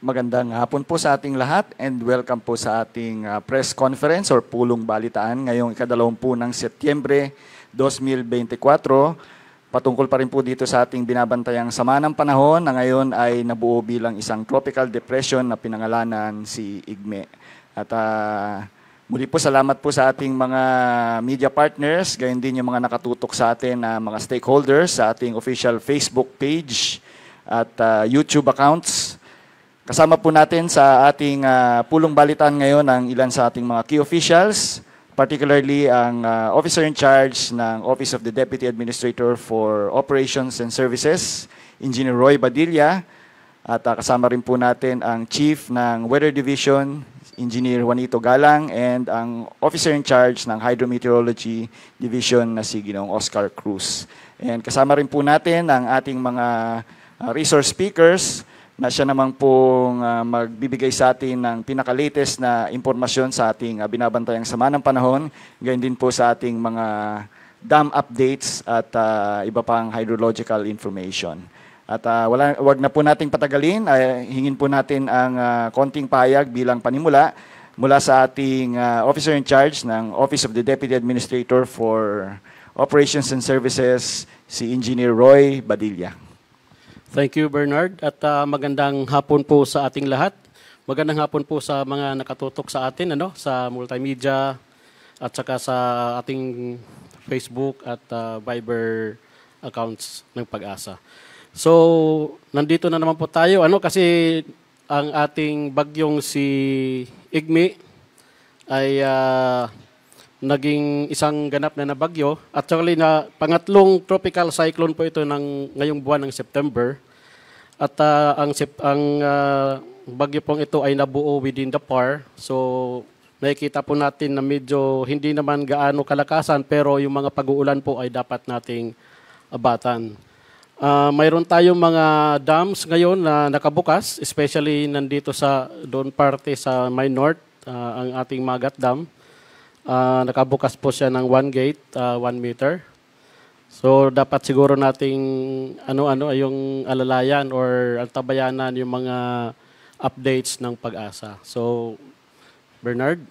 Magandang hapon po sa ating lahat and welcome po sa ating press conference or pulong balitaan ngayong ika-20 ng Setyembre 2024. Patungkol pa rin po dito sa ating binabantayang sama ng panahon na ngayon ay nabuo bilang isang tropical depression na pinangalanan si Igme. At muli po salamat po sa ating mga media partners, gayon din yung mga nakatutok sa atin na mga stakeholders sa ating official Facebook page at YouTube accounts. Kasama po natin sa ating pulong balitaan ngayon ang ilan sa ating mga key officials, particularly ang officer in charge ng Office of the Deputy Administrator for Operations and Services, Engineer Roy Badilla, at kasama rin po natin ang Chief ng Weather Division, Engineer Juanito Galang, and ang officer in charge ng Hydrometeorology Division na si Ginoong Oscar Cruz. And kasama rin po natin ang ating mga resource speakers na siya naman pong magbibigay sa atin ng pinaka-latest na impormasyon sa ating binabantayang sama ng panahon, gayon din po sa ating mga dam updates at iba pang hydrological information. At wag na po nating patagalin, hingin po natin ang konting pahayag bilang panimula mula sa ating officer in charge ng Office of the Deputy Administrator for Operations and Services, si Engineer Roy Badilla. Thank you, Bernard. At magandang hapon po sa ating lahat. Magandang hapon po sa mga nakatutok sa atin, sa multimedia at saka sa ating Facebook at Viber accounts ng Pag-asa. So, nandito na naman po tayo. Kasi ang ating bagyong si Igme ay naging isang ganap na bagyo. At actually na pangatlong tropical cyclone po ito ngayong buwan ng September. At ang bagyo pong ito ay nabuo within the PAR. So nakikita po natin na medyo hindi naman gaano kalakasan pero yung mga pag-uulan po ay dapat nating abatan. Mayroon tayong mga dams ngayon na nakabukas, especially nandito sa doon parte sa my north, ang ating Magat Dam. Nakabukas po siya ng 1 gate, 1 meter. So dapat siguro nating yung alalayan or altabayanan yung mga updates ng Pag-asa. So Bernard.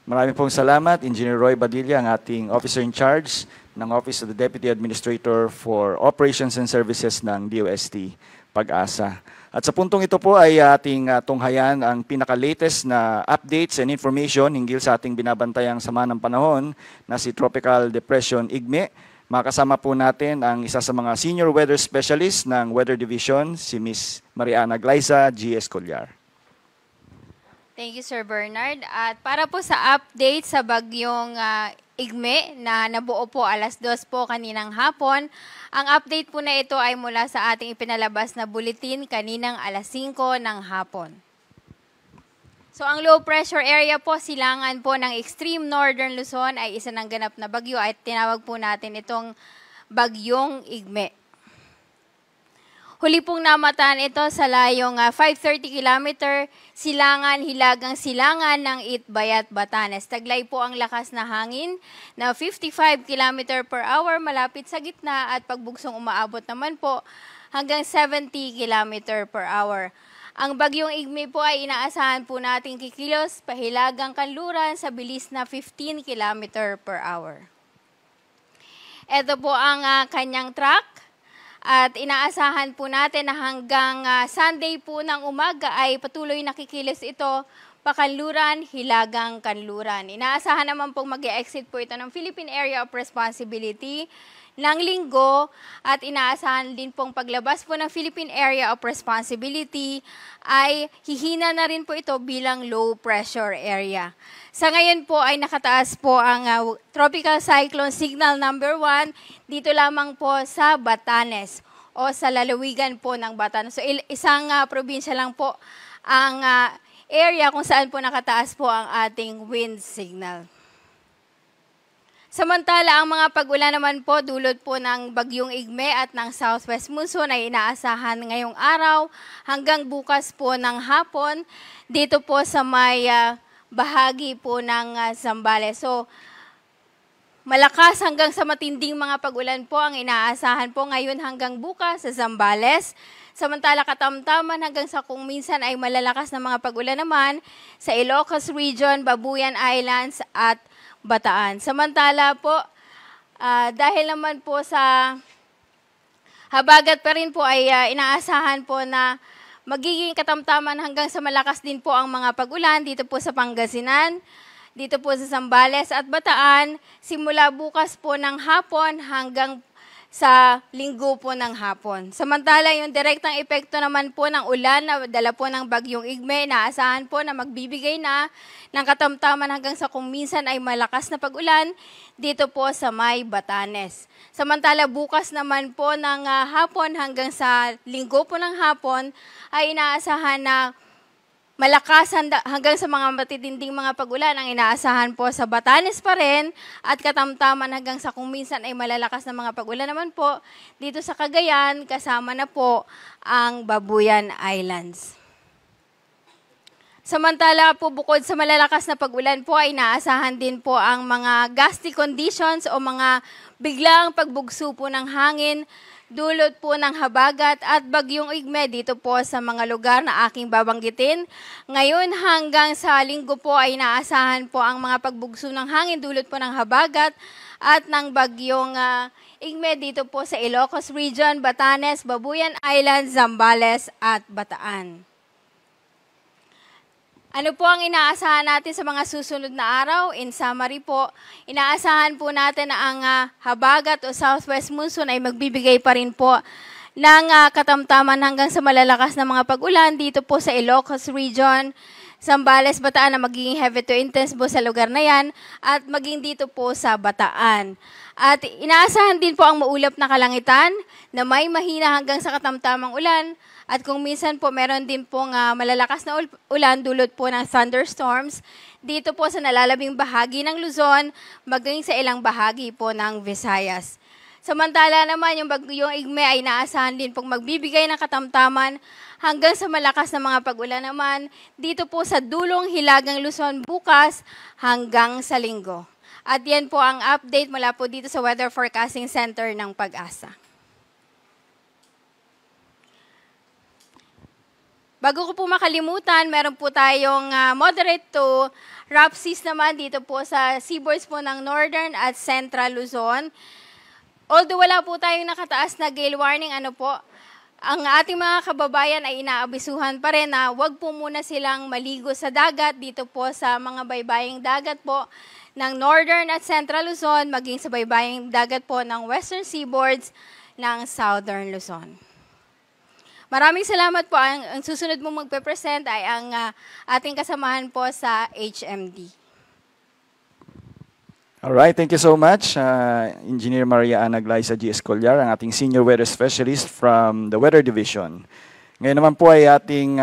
Maraming pong salamat, Engineer Roy Badilla, ang ating officer in charge ng Office of the Deputy Administrator for Operations and Services ng DOST Pag-asa. At sa puntong ito po ay ating tunghayan ang pinaka-latest na updates and information hinggil sa ating binabantayang sama ng panahon na si Tropical Depression Igme. Makasama po natin ang isa sa mga senior weather specialist ng Weather Division, si Ms. Mariana Glyza G. Escollar. Thank you, Sir Bernard. At para po sa update sa bagyong Igme na nabuo po alas 2 po kaninang hapon, ang update po na ito ay mula sa ating ipinalabas na bulletin kaninang alas 5 ng hapon. So ang low pressure area po, silangan po ng extreme northern Luzon ay isa ng ganap na bagyo at tinawag po natin itong bagyong Igme. Huli pong namataan ito sa layong 530 kilometer, hilagang silangan ng Itbayat, Batanes. Taglay po ang lakas na hangin na 55 km per hour malapit sa gitna at pagbugsong umaabot naman po hanggang 70 km per hour. Ang bagyong Igme po ay inaasahan po nating kikilos pahilagang kanluran sa bilis na 15 km per hour. Ito po ang kanyang track. At inaasahan po natin na hanggang Sunday po ng umaga ay patuloy nakikilos ito pakanluran, hilagang kanluran. Inaasahan naman pong mag-exit po ito ng Philippine Area of Responsibility ng Linggo at inaasahan din pong paglabas po ng Philippine Area of Responsibility ay hihina na rin po ito bilang low pressure area. Sa ngayon po ay nakataas po ang Tropical Cyclone Signal number 1 dito lamang po sa Batanes o sa lalawigan po ng Batanes. So isang probinsya lang po ang area kung saan po nakataas po ang ating wind signal. Samantala, ang mga pag-ulan naman po dulot po ng bagyong Igme at ng southwest monsoon ay inaasahan ngayong araw hanggang bukas po ng hapon dito po sa may bahagi po ng Zambales. So, malakas hanggang sa matinding mga pag-ulan po ang inaasahan po ngayon hanggang bukas sa Zambales, Samantala katamtaman hanggang sa kung minsan ay malalakas na mga pag-ulan naman sa Ilocos Region, Babuyan Islands at Bataan. Samantala po, dahil naman po sa habagat pa rin po ay inaasahan po na magiging katamtaman hanggang sa malakas din po ang mga pag-ulan dito po sa Pangasinan, dito po sa Zambales at Bataan, simula bukas po ng hapon hanggang sa linggo po ng hapon. Samantala, yung direktang epekto naman po ng ulan na dala po ng bagyong Igme, naasahan po na magbibigay na ng katamtaman hanggang sa kung minsan ay malakas na pag-ulan dito po sa May Batanes. Samantala, bukas naman po ng hapon hanggang sa linggo po ng hapon ay inaasahan na malakas hanggang sa mga matitinding mga pag-ulan ang inaasahan po sa Batanes pa rin at katamtaman hanggang sa kung minsan ay malalakas na mga pag-ulan naman po dito sa Cagayan, kasama na po ang Babuyan Islands. Samantala po, bukod sa malalakas na pag-ulan po ay inaasahan din po ang mga gusty conditions o mga biglang pagbugso po ng hangin, dulot po ng habagat at bagyong Igme dito po sa mga lugar na aking babanggitin. Ngayon hanggang sa linggo po ay inaasahan po ang mga pagbugso ng hangin, dulot po ng habagat at ng bagyong Igme dito po sa Ilocos Region, Batanes, Babuyan Islands, Zambales at Bataan. Ano po ang inaasahan natin sa mga susunod na araw? In summary po, inaasahan po natin na ang habagat o southwest monsoon ay magbibigay pa rin po ng katamtaman hanggang sa malalakas na mga pag-ulan dito po sa Ilocos Region, Zambales, Bataan na magiging heavy to intense po sa lugar na yan at maging dito po sa Bataan. At inaasahan din po ang maulap na kalangitan na may mahina hanggang sa katamtamang ulan. At kung minsan po meron din pong malalakas na ulan dulot po ng thunderstorms dito po sa nalalabing bahagi ng Luzon, maging sa ilang bahagi po ng Visayas. Samantala naman yung bagyong Igme ay naasahan din pong magbibigay ng katamtaman hanggang sa malakas na mga pag-ulan naman dito po sa dulong Hilagang Luzon bukas hanggang sa linggo. At yan po ang update mula po dito sa Weather Forecasting Center ng Pag-asa. Bago ko po makalimutan, meron po tayong moderate to rough seas naman dito po sa seaboards po ng Northern at Central Luzon. Although wala po tayong nakataas na gale warning, ang ating mga kababayan ay inaabisuhan pa rin na wag po muna silang maligo sa dagat dito po sa mga baybaying dagat po ng Northern at Central Luzon, maging sa baybaying dagat po ng Western seaboards ng Southern Luzon. Maraming salamat po. Ang susunod mo magpe-present ay ang ating kasamahan po sa HMD. Alright, thank you so much, Engineer Maria Ana Glyza G. Escollar, ang ating Senior Weather Specialist from the Weather Division. Ngayon naman po ay ating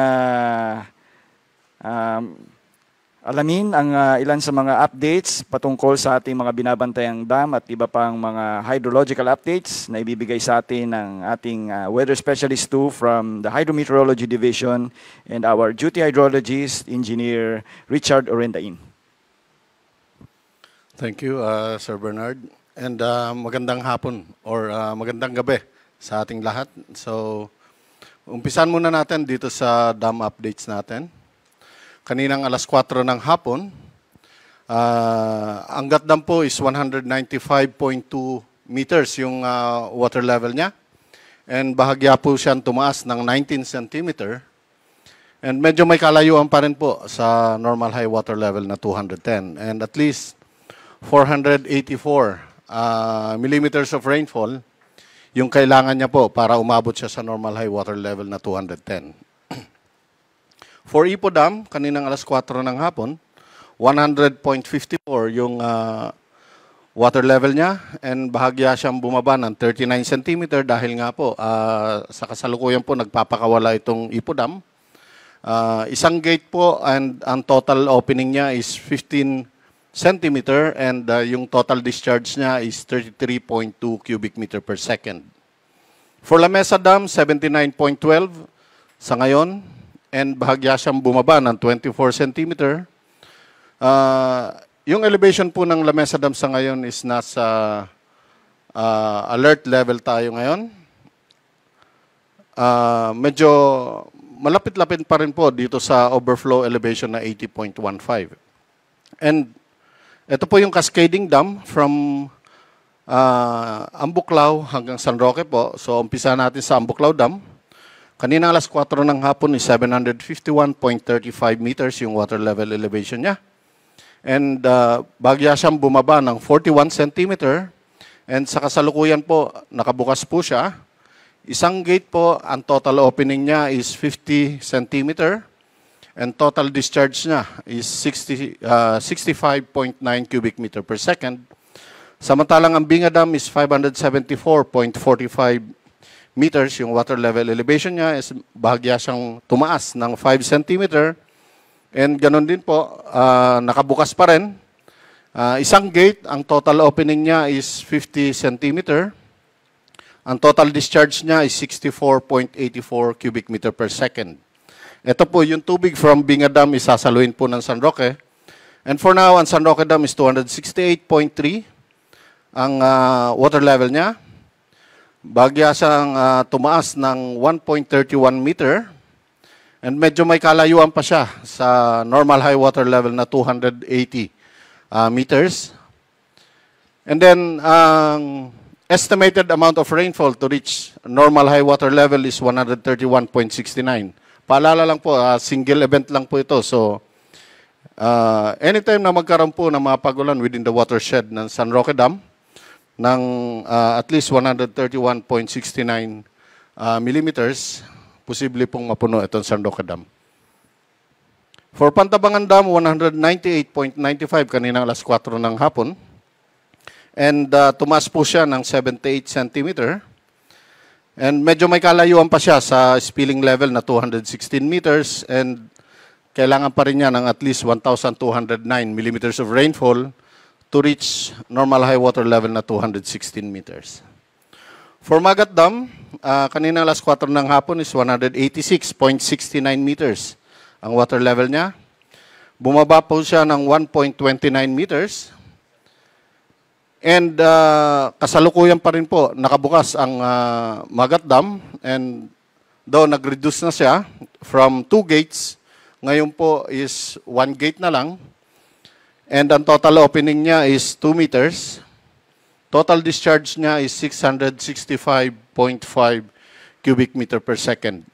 alamin ang ilan sa mga updates patungkol sa ating mga binabantayang dam at iba pang mga hydrological updates na ibibigay sa atin ng ating Weather Specialist 2 from the Hydrometeorology Division and our duty hydrologist, Engineer Richard Orendain. Thank you, Sir Bernard. And magandang hapon or magandang gabi sa ating lahat. So, umpisan muna natin dito sa dam updates natin. Kaninang alas 4 ng hapon, ang Gatdam po is 195.2 meters yung water level niya. And bahagya po siyang tumaas ng 19 centimeter. And medyo may kalayuan pa rin po sa normal high water level na 210. And at least 484 millimeters of rainfall yung kailangan niya po para umabot siya sa normal high water level na 210. For Ipo Dam, kaninang alas 4 ng hapon, 100.54 yung water level niya and bahagya siyang bumaba ng 39 centimeter dahil nga po sa kasalukuyan po nagpapakawala itong Ipo Dam. Isang gate po and ang total opening niya is 15 centimeter and yung total discharge niya is 33.2 cubic meter per second. For La Mesa Dam, 79.12 sa ngayon. And bahagya siyang bumaba ng 24 centimeter. Yung elevation po ng La Mesa Dam sa ngayon is nasa alert level tayo ngayon. medyo malapit-lapit pa rin po dito sa overflow elevation na 80.15. And ito po yung cascading dam from Ambuklaw hanggang San Roque po. So umpisa natin sa Ambuklaw Dam. Kanina alas 4 ng hapon is 751.35 meters yung water level elevation niya. And bagya siyang bumaba ng 41 centimeter. And sa kasalukuyan po, nakabukas po siya. Isang gate po, ang total opening niya is 50 centimeter. And total discharge niya is 65.9 cubic meter per second. Samantalang ang Binga Dam is 574.45 meters. Yung water level elevation niya is bahagya siyang tumaas ng 5 centimeter. And ganun din po, nakabukas pa rin. Isang gate, ang total opening niya is 50 centimeter. Ang total discharge niya is 64.84 cubic meter per second. Ito po, yung tubig from Binga Dam is sasaluhin po ng San Roque. And for now, ang San Roque Dam is 268.3 ang water level niya. Bagya siyang tumaas ng 1.31 meter. And medyo may kalayuan pa siya sa normal high water level na 280 meters. And then, estimated amount of rainfall to reach normal high water level is 131.69. Paalala lang po, single event lang po ito. So, anytime na magkaroon po ng mga pagulan within the watershed ng San Roque Dam, ng at least 131.69 millimeters, posible pong mapuno itong San Roque Dam. For Pantabangan Dam, 198.95 kaninang alas 4 ng hapon. And tumaas po siya ng 78 centimeter. And medyo may kalayuan pa siya sa spilling level na 216 meters. And kailangan pa rin niya ng at least 1,209 millimeters of rainfall to reach normal high water level na 216 meters. For Magat Dam, kanina alas 4 ng hapon is 186.69 meters ang water level niya. Bumaba po siya ng 1.29 meters. And kasalukuyan pa rin po, nakabukas ang Magat Dam. And though nag-reduce na siya from 2 gates, ngayon po is 1 gate na lang. And ang total opening niya is 2 meters. Total discharge niya is 665.5 cubic meter per second.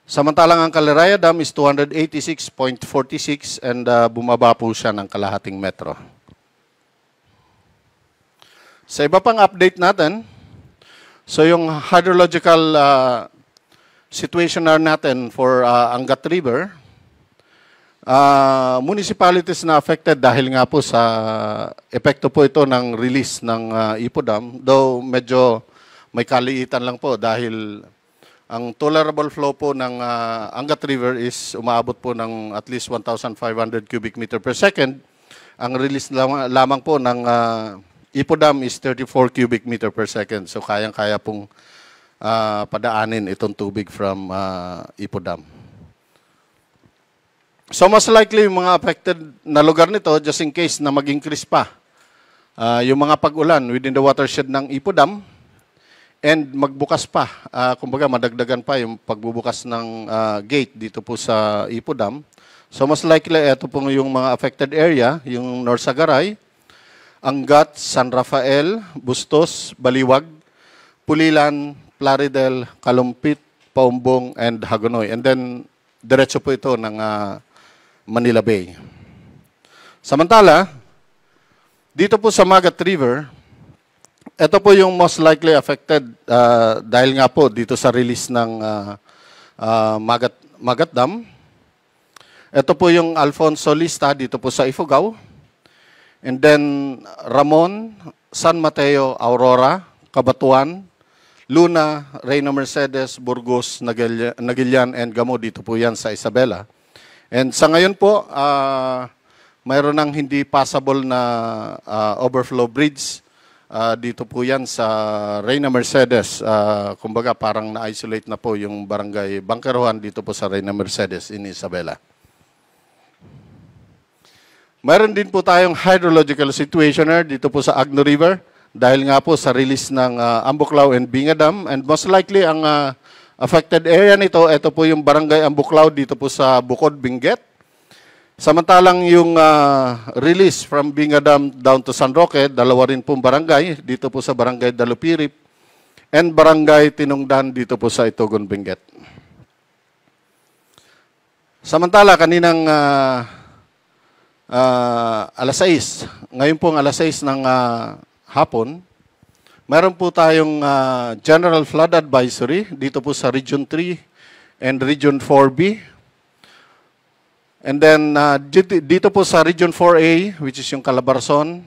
Samantalang ang Caliraya Dam is 286.46 and bumaba po siya ng kalahating metro. Sa iba pang update natin, so yung hydrological situation natin for Angat River, municipalities na affected dahil nga po sa epekto po ito ng release ng Ipo Dam, though medyo may kaliitan lang po dahil ang tolerable flow po ng Angat River is umaabot po ng at least 1,500 cubic meter per second. Ang release lamang po ng Ipo Dam is 34 cubic meter per second. So kayang-kaya pong padaanin itong tubig from Ipo Dam. So most likely yung mga affected na lugar nito, just in case na mag-increase pa yung mga pag-ulan within the watershed ng Ipo Dam and magbukas pa, kumbaga madagdagan pa yung pagbubukas ng gate dito po sa Ipo Dam. So most likely ito po yung mga affected area, yung North Sagaray, Angat, San Rafael, Bustos, Baliwag, Pulilan, Plaridel, Kalumpit, Paumbong, and Hagonoy. And then, diretso po ito ng Manila Bay. Samantala, dito po sa Magat River, ito po yung most likely affected dahil nga po dito sa release ng Magat Dam. Ito po yung Alfonso Lista dito po sa Ifugao. And then Ramon, San Mateo, Aurora, Cabatuan, Luna, Reina Mercedes, Burgos, Nagilian, and Gamo dito po yan sa Isabela. And sa ngayon po, mayroon ng hindi passable na overflow bridge. Dito po yan sa Reina Mercedes. Kumbaga parang na-isolate na po yung barangay Bangkeruhan dito po sa Reina Mercedes in Isabela. Mayroon din po tayong hydrological situationer dito po sa Agno River. dahil nga po sa release ng Ambuklao and Binga Dam. And most likely, ang affected area nito, ito po yung Barangay Ambuklao dito po sa Bukod, Benguet. Samantalang yung release from Binga Dam down to San Roque, dalawa rin pong barangay, dito po sa Barangay Dalupirip, and Barangay Tinungdan dito po sa Itugon, Benguet. Samantala, kaninang alas 6, ngayon pong alas 6 ng hapon, meron po tayong General Flood Advisory dito po sa Region 3 and Region 4B. And then dito po sa Region 4A, which is yung Calabarzon.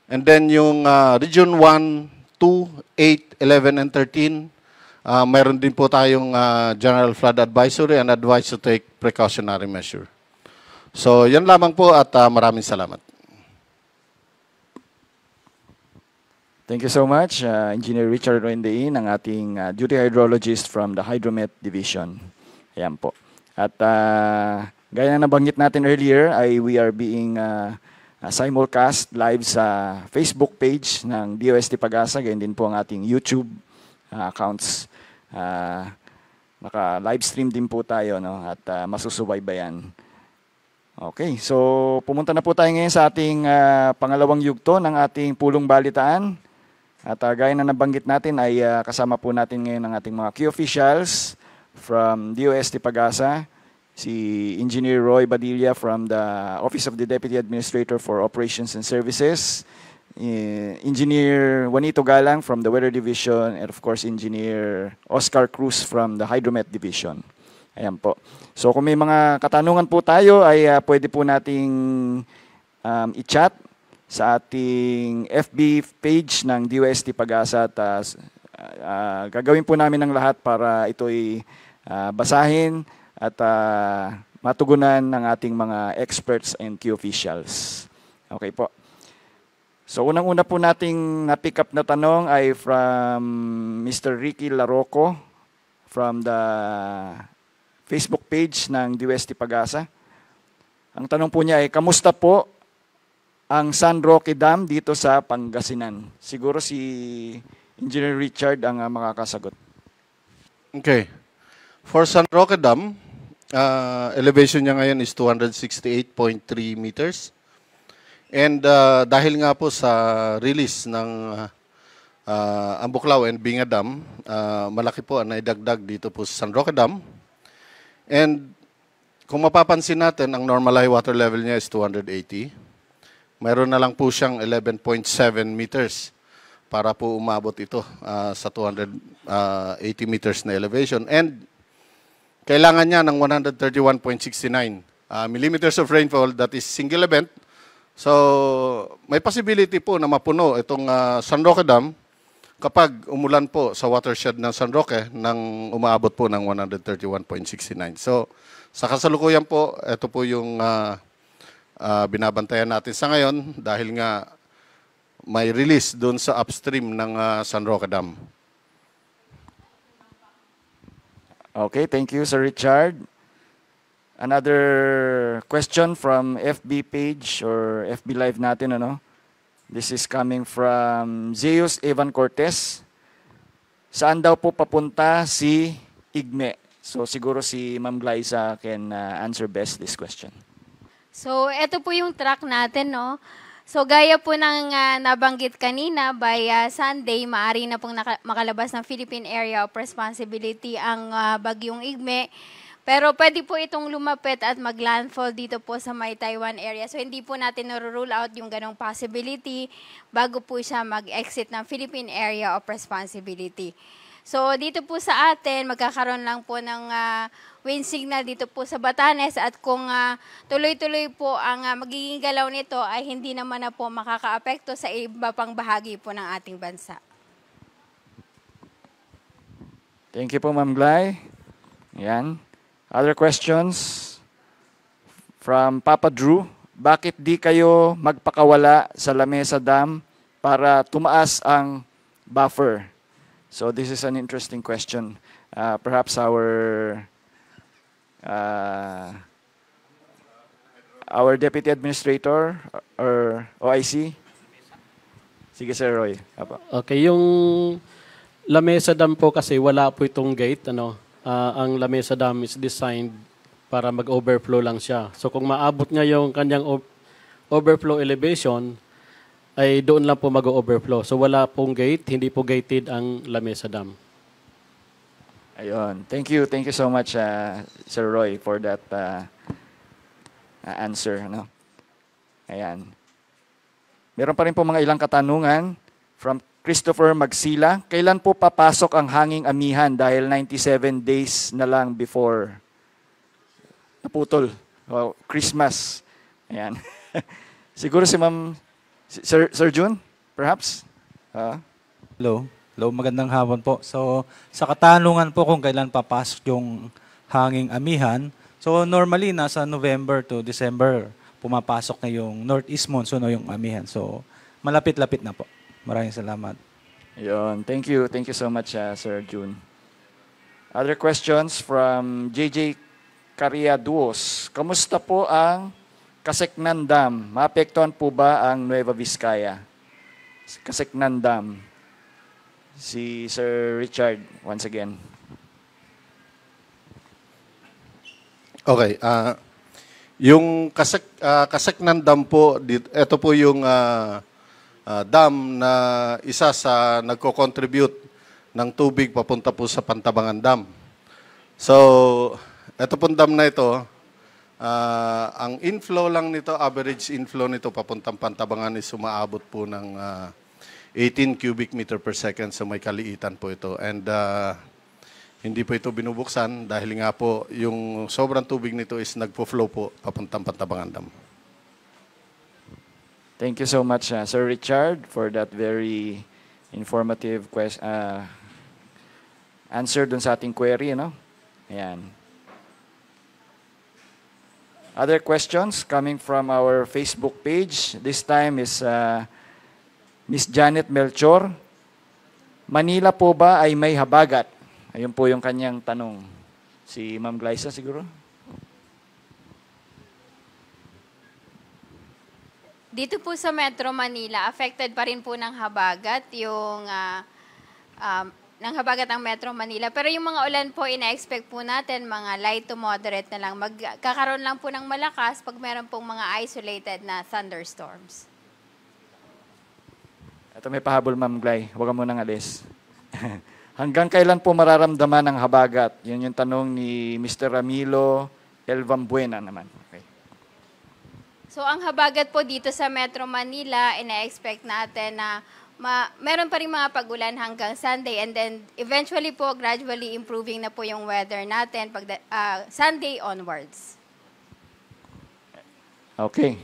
And then yung Region 1, 2, 8, 11, and 13, mayroon din po tayong General Flood Advisory and advice to take precautionary measure. So, yan lamang po at maraming salamat. Thank you so much, Engineer Richard Roendein, ang ating duty hydrologist from the Hydromet Division. Ayan po. At gaya na nabanggit natin earlier, we are being simulcast live sa Facebook page ng DOST Pag-asa, gayon din po ang ating YouTube accounts. Naka-live stream din po tayo, no? At masusubaybayan. Okay, so pumunta na po tayo ngayon sa ating pangalawang yugto ng ating pulong balitaan. At gaya na nabanggit natin ay kasama po natin ngayon ang ating mga key officials from DOST Pag-asa, si Engineer Roy Badilla from the Office of the Deputy Administrator for Operations and Services, Engineer Juanito Galang from the Weather Division, and of course Engineer Oscar Cruz from the Hydromet Division. Ayan po. So kung may mga katanungan po tayo ay pwede po nating i-chat sa ating FB page ng DOST Pag-asa at gagawin po namin ang lahat para ito'y basahin at matugunan ng ating mga experts and key officials. Okay po. So unang-una po nating na-pick up na tanong ay from Mr. Ricky Larocco from the Facebook page ng DOST Pag-asa. Ang tanong po niya ay, kamusta po ang San Roque Dam dito sa Pangasinan? Siguro si Engineer Richard ang makakasagot. Okay. For San Roque Dam, elevation niya ngayon is 268.3 meters. And dahil nga po sa release ng Ambuklao and Binga Dam, malaki po ang naidagdag dito po sa San Roque Dam. And kung mapapansin natin, ang normal high water level niya is 280. Mayroon na lang po siyang 11.7 meters para po umabot ito sa 280 meters na elevation. And kailangan niya ng 131.69 millimeters of rainfall, that is single event. So, may possibility po na mapuno itong San Roque Dam kapag umulan po sa watershed ng San Roque nang umaabot po ng 131.69. So, sa kasalukuyan po, ito po yung binabantayan natin sa ngayon dahil nga may release doon sa upstream ng San Roque Dam. Okay, thank you, Sir Richard. Another question from FB page or FB Live natin, ano? This is coming from Zeus Evan Cortez. Saan daw po papunta si Igme? So siguro si Ma'am Glyza can answer best this question. So, ito po yung track natin, no? So, gaya po ng nabanggit kanina, by Sunday, maaari na pong makalabas ng Philippine Area of Responsibility ang bagyong Igme. Pero pwede po itong lumapit at mag-landfall dito po sa may Taiwan area. So, hindi po natin na-rule out yung ganong possibility bago po siya mag-exit ng Philippine Area of Responsibility. So, dito po sa atin, magkakaroon lang po ng wind signal dito po sa Batanes at kung tuloy-tuloy po ang magiging galaw nito ay hindi naman na po makakaapekto sa iba pang bahagi po ng ating bansa. Thank you po, Ma'am Gly. Yan. Other questions from Papa Drew. Bakit di kayo magpakawala sa Lamesa Dam para tumaas ang buffer? So this is an interesting question. Perhaps our Deputy Administrator or OIC. Sige, Sir Roy. Apo. Okay, yung Lamesa Dam po kasi wala po itong gate. Ang Lamesa Dam is designed para mag-overflow lang siya. So kung maabot niya yung kanyang overflow elevation, ay doon lang po mag-overflow. So wala pong gate, hindi po gated ang Lamesa Dam. Ayun. Thank you so much, Sir Roy, for that answer. No? Ayan. Meron pa rin po mga ilang katanungan from Christopher Magsila. Kailan po papasok ang hanging amihan dahil 97 days na lang before naputol? Wow, Christmas. Ayan. Siguro si Ma'am, Sir June, perhaps? Hello. Hello, magandang hapon po. So, sa katanungan po kung kailan papasok yung hanging amihan, so normally nasa November to December pumapasok na yung northeast monsoon o yung amihan. So, malapit-lapit na po. Maraming salamat. Ayun. Thank you so much, Sir June. Other questions from JJ Cariaduos. Kamusta po ang Kaseknan Dam? Maapektuhan po ba ang Nueva Vizcaya? Kaseknan Dam. Si Sir Richard, once again. Okay. Yung Kaseknan Dam po, ito po yung dam na isa sa nagko-contribute ng tubig papunta po sa Pantabangan Dam. So, ito pong dam na ito, ang inflow lang nito, average inflow nito papuntang Pantabangan is umaabot po ng 18 cubic meter per second, so may kaliitan po ito. And hindi po ito binubuksan dahil nga po yung sobrang tubig nito is nagpo-flow po papuntang Pantabangan Dam. Thank you so much, Sir Richard, for that very informative answer dun sa ating query. No? Ayan. Other questions coming from our Facebook page. This time is Miss Janet Melchor. Manila po ba ay may habagat? Ayun po yung kanyang tanong. Si Ma'am Glyza siguro? Dito po sa Metro Manila, affected pa rin po ng habagat ng habagat ang Metro Manila. Pero yung mga ulan po, ina-expect po natin mga light to moderate na lang. Magkakaroon lang po ng malakas pag meron pong mga isolated na thunderstorms. Ito may pahabol, Ma'am Gly. Huwag ka munang alis. Hanggang kailan po mararamdaman ang habagat? Yun yung tanong ni Mr. Ramilo Elvambuena naman. Okay. So, ang habagat po dito sa Metro Manila, ina-expect natin na meron pa rin mga pag-ulan hanggang Sunday, and then eventually po, gradually improving na po yung weather natin pag Sunday onwards. Okay.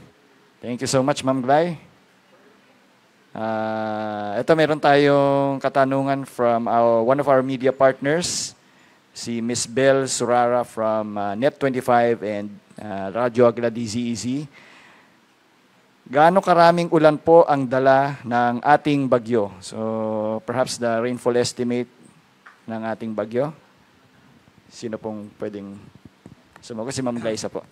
Thank you so much, Ma'am Gly. Ito, meron tayong katanungan from one of our media partners, si Miss Belle Surara from Net25 and Radyo Aguila DZEZ. Gaano karaming ulan po ang dala ng ating bagyo? So, perhaps the rainfall estimate ng ating bagyo. Sino pong pwedeng sumagot? Si Ma'am Glyza po.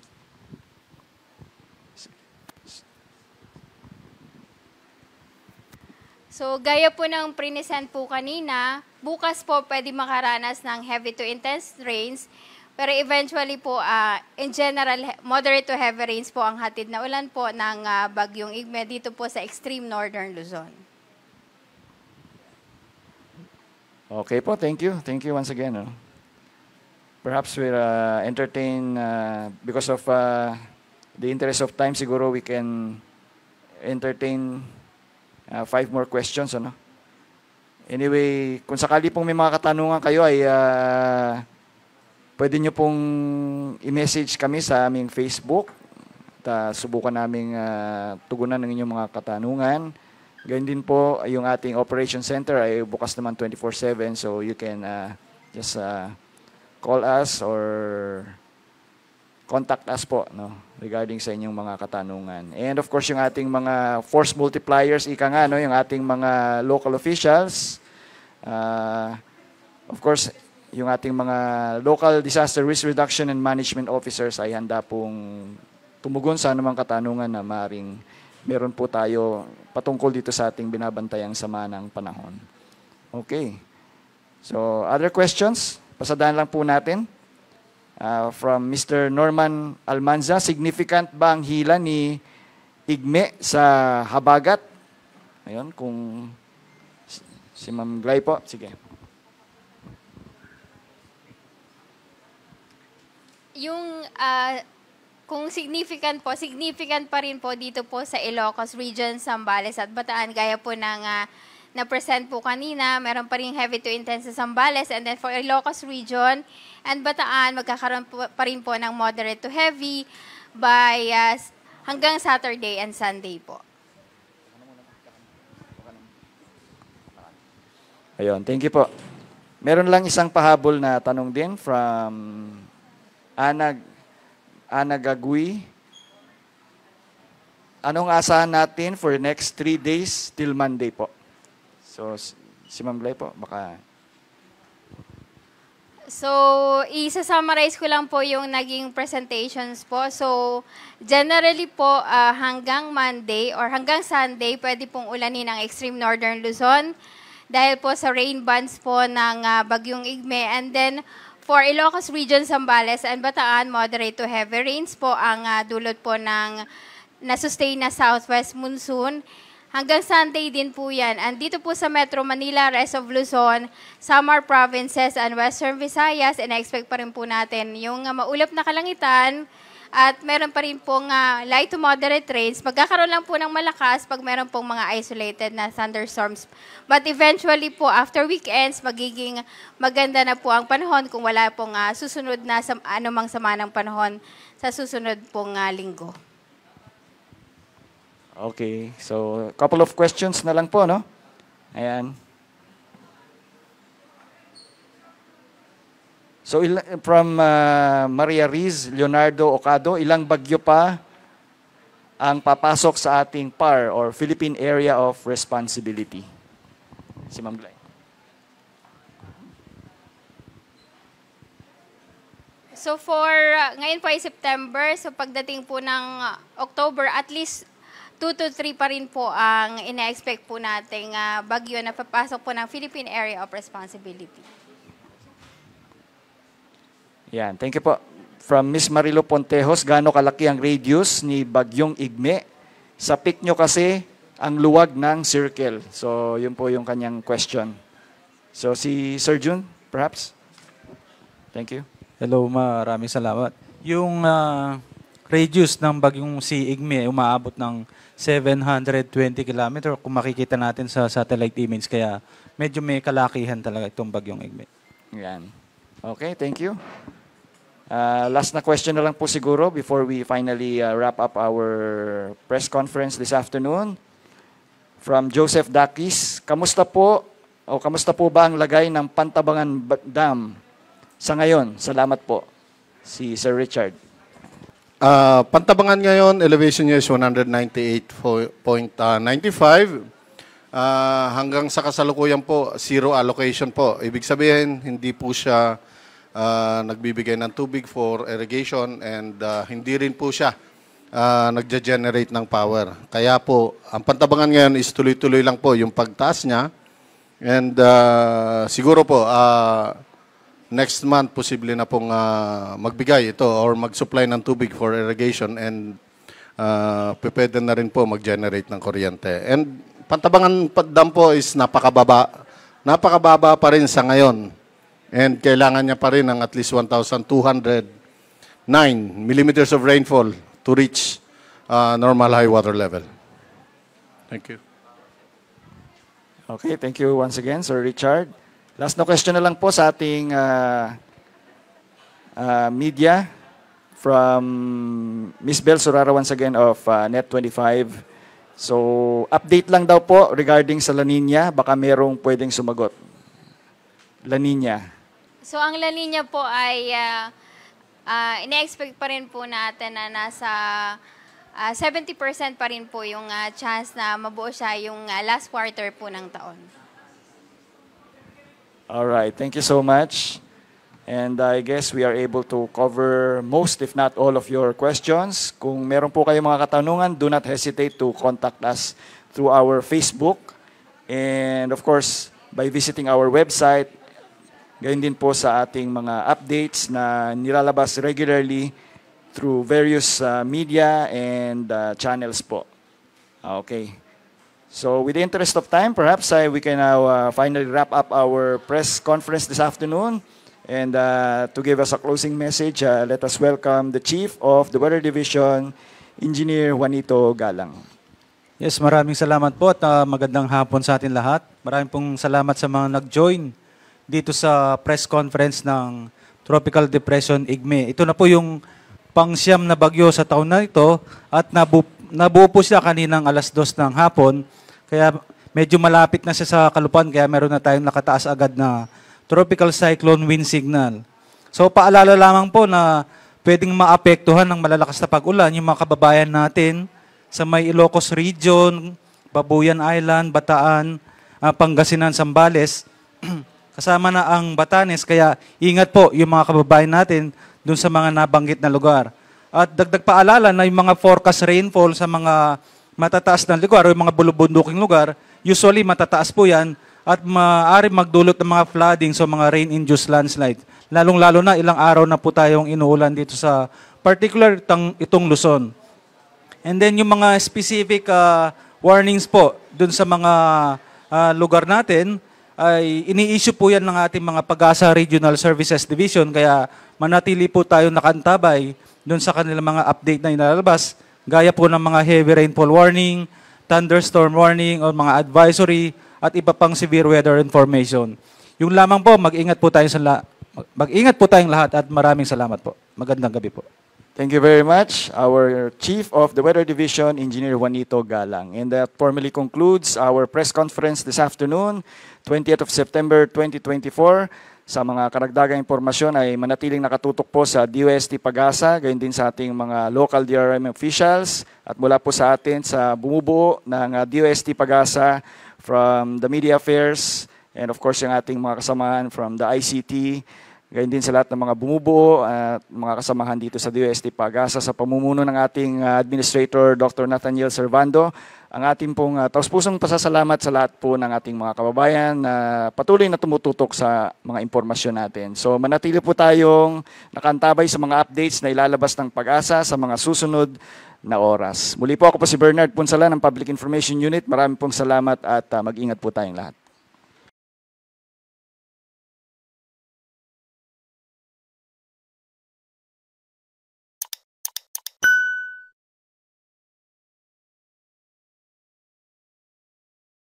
So, gaya po ng present po kanina, bukas po pwede makaranas ng heavy to intense rains. Pero eventually po, in general, moderate to heavy rains po ang hatid na ulan po ng Bagyong Igme dito po sa extreme northern Luzon. Okay po, thank you. Thank you once again. Perhaps we'll entertain, because of the interest of time, siguro we can entertain 5 more questions. Ano? Anyway, kung sakali pong may mga katanungan kayo ay pwede nyo pong i-message kami sa aming Facebook. Subukan naming tugunan ng inyong mga katanungan. Gayun din po, yung ating Operation Center ay bukas naman 24/7. So you can just call us or contact us po, no, regarding sa inyong mga katanungan. And of course, yung ating mga force multipliers, ika nga, no, yung ating mga local officials. Of course, yung ating mga local disaster risk reduction and management officers ay handa pong tumugon sa anumang katanungan na maaaring meron po tayo patungkol dito sa ating binabantayang sama ng panahon. Okay. So, other questions? Pasadahan lang po natin. From Mr. Norman Almanza, significant ba ang hila ni Igme sa habagat? Ayun, kung si Ma'am Glay po, sige. Yung kung significant pa rin po dito po sa Ilocos Region, Zambales at Bataan, gaya po ng na-present po kanina, meron pa rin heavy to intense sa Zambales, and then for Ilocos Region and Bataan, magkakaroon pa rin po ng moderate to heavy by hanggang Saturday and Sunday po. Ayun, thank you po. Meron lang isang pahabol na tanong din from Ana Gagui. Anong asahan natin for next 3 days till Monday po? So, si Ma'am Glay po, baka... So, isa-summarize ko lang po yung naging presentations po. So, generally po, hanggang Monday or hanggang Sunday, pwede pong ulanin ang extreme northern Luzon dahil po sa rain bands po ng Bagyong Igme. And then, for Ilocos Region, Zambales and Bataan, moderate to heavy rains po ang dulot po ng na-sustain na southwest monsoon. Hanggang Sunday din po yan. And dito po sa Metro Manila, rest of Luzon, Samar Provinces and Western Visayas, ina-expect pa rin po natin yung maulap na kalangitan at meron pa rin pong light to moderate rains. Magkakaroon lang po ng malakas pag meron pong mga isolated na thunderstorms. But eventually po, after weekends, magiging maganda na po ang panahon kung wala pong susunod na anumang sama ng panahon sa susunod pong linggo. Okay, so couple of questions na lang po, no? Ayan. So from Maria Riz, Leonardo Ocado, ilang bagyo pa ang papasok sa ating PAR or Philippine Area of Responsibility? Si Ma'am Glay. So for, ngayon po ay September, so pagdating po ng October, at least 2 to 3 pa rin po ang ina-expect po nating bagyo na papasok po ng Philippine Area of Responsibility. Yan, thank you po. From Miss Marilo Pontejos, gaano kalaki ang radius ni Bagyong Igme? Sa pic nyo kasi, ang luwag ng circle. So, yun po yung kanyang question. So, si Sir Jun, perhaps? Thank you. Hello, maraming salamat. Yung radius ng bagyong si Igme umaabot ng 720 kilometer kung makikita natin sa satellite image. Kaya medyo may kalakihan talaga itong bagyong Igme. Yan. Okay, thank you. Last na question na lang po siguro before we finally wrap up our press conference this afternoon. From Joseph Dakis, kamusta po ba ang lagay ng Pantabangan Dam sa ngayon? Salamat po. Si Sir Richard. Pantabangan ngayon, elevation niya is 198.95. Hanggang sa kasalukuyan po, zero allocation po. Ibig sabihin, hindi po siya nagbibigay ng tubig for irrigation and hindi rin po siya nagge-generate ng power. Kaya po, ang Pantabangan ngayon is tuloy-tuloy lang po yung pagtaas niya. And siguro po, next month, posible na pong magbigay ito or mag-supply ng tubig for irrigation and pwede na rin po mag-generate ng kuryente. And Pantabangan Dam po is napakababa. Napakababa pa rin sa ngayon. And kailangan niya pa rin ng at least 1,209 millimeters of rainfall to reach normal high water level. Thank you. Okay, thank you once again, Sir Richard. Last na question na lang po sa ating media from Ms. Bel Sorara once again of Net25. So, update lang daw po regarding sa La Nina. Baka merong pwedeng sumagot. La Nina. So ang La Nina po ay ina-expect pa rin po natin na nasa 70% pa rin po yung chance na mabuo siya yung last quarter po ng taon. Alright, thank you so much. And I guess we are able to cover most, if not all, of your questions. Kung meron po kayong mga katanungan, do not hesitate to contact us through our Facebook. And of course, by visiting our website, gayon din po sa ating mga updates na nilalabas regularly through various media and channels po. Okay. So with the interest of time, perhaps we can now finally wrap up our press conference this afternoon. And to give us a closing message, let us welcome the Chief of the Weather Division, Engineer Juanito Galang. Yes, maraming salamat po at magandang hapon sa atin lahat. Maraming pong salamat sa mga nag-join dito sa press conference ng Tropical Depression Igme. Ito na po yung pangsyam na bagyo sa taon na ito at nabuo po siya kaninang alas 2 ng hapon. Kaya medyo malapit na siya sa Kalupan kaya meron na tayong nakataas agad na tropical cyclone wind signal. So paalala lamang po na pwedeng maapektuhan ng malalakas na pag-ulan yung mga kababayan natin sa may Ilocos Region, Babuyan Island, Bataan, Pangasinan, Zambales. Kasama na ang Batanes, kaya ingat po yung mga kababayan natin dun sa mga nabanggit na lugar. At dagdag paalala na yung mga forecast rainfall sa mga matataas na lugar o yung mga bulubunduking lugar, usually matataas po yan at maaari magdulot ng mga flooding so mga rain-induced landslide. Lalong-lalo na ilang araw na po tayong inuulan dito sa particular itong Luzon. And then yung mga specific warnings po dun sa mga lugar natin ay ini-issue po yan ng ating mga Pag-asa Regional Services Division kaya manatili po tayo nakantabay dun sa kanilang mga update na inalalabas gaya po ng mga heavy rainfall warning, thunderstorm warning o mga advisory at iba pang severe weather information. Yung lamang po, mag-ingat po tayong lahat at maraming salamat po. Magandang gabi po. Thank you very much, our Chief of the Weather Division, Engineer Juanito Galang. And that formally concludes our press conference this afternoon, 20th of September 2024. Sa mga karagdagang impormasyon ay manatiling nakatutok po sa DOST Pag-asa, gayon din sa ating mga local DRM officials at mula po sa atin sa bumubuo ng DOST Pag-asa from the Media Affairs and of course yung ating mga kasamahan from the ICT, gayon din sa lahat ng mga bumubuo at mga kasamahan dito sa DOST Pag-asa sa pamumuno ng ating Administrator Dr. Nathaniel Servando. Ang ating pong taus-pusong pasasalamat sa lahat po ng ating mga kababayan na patuloy na tumututok sa mga impormasyon natin. So manatili po tayong nakantabay sa mga updates na ilalabas ng Pag-asa sa mga susunod na oras. Muli po ako po si Bernard Punsala ng Public Information Unit. Maraming pong salamat at mag-ingat po tayong lahat.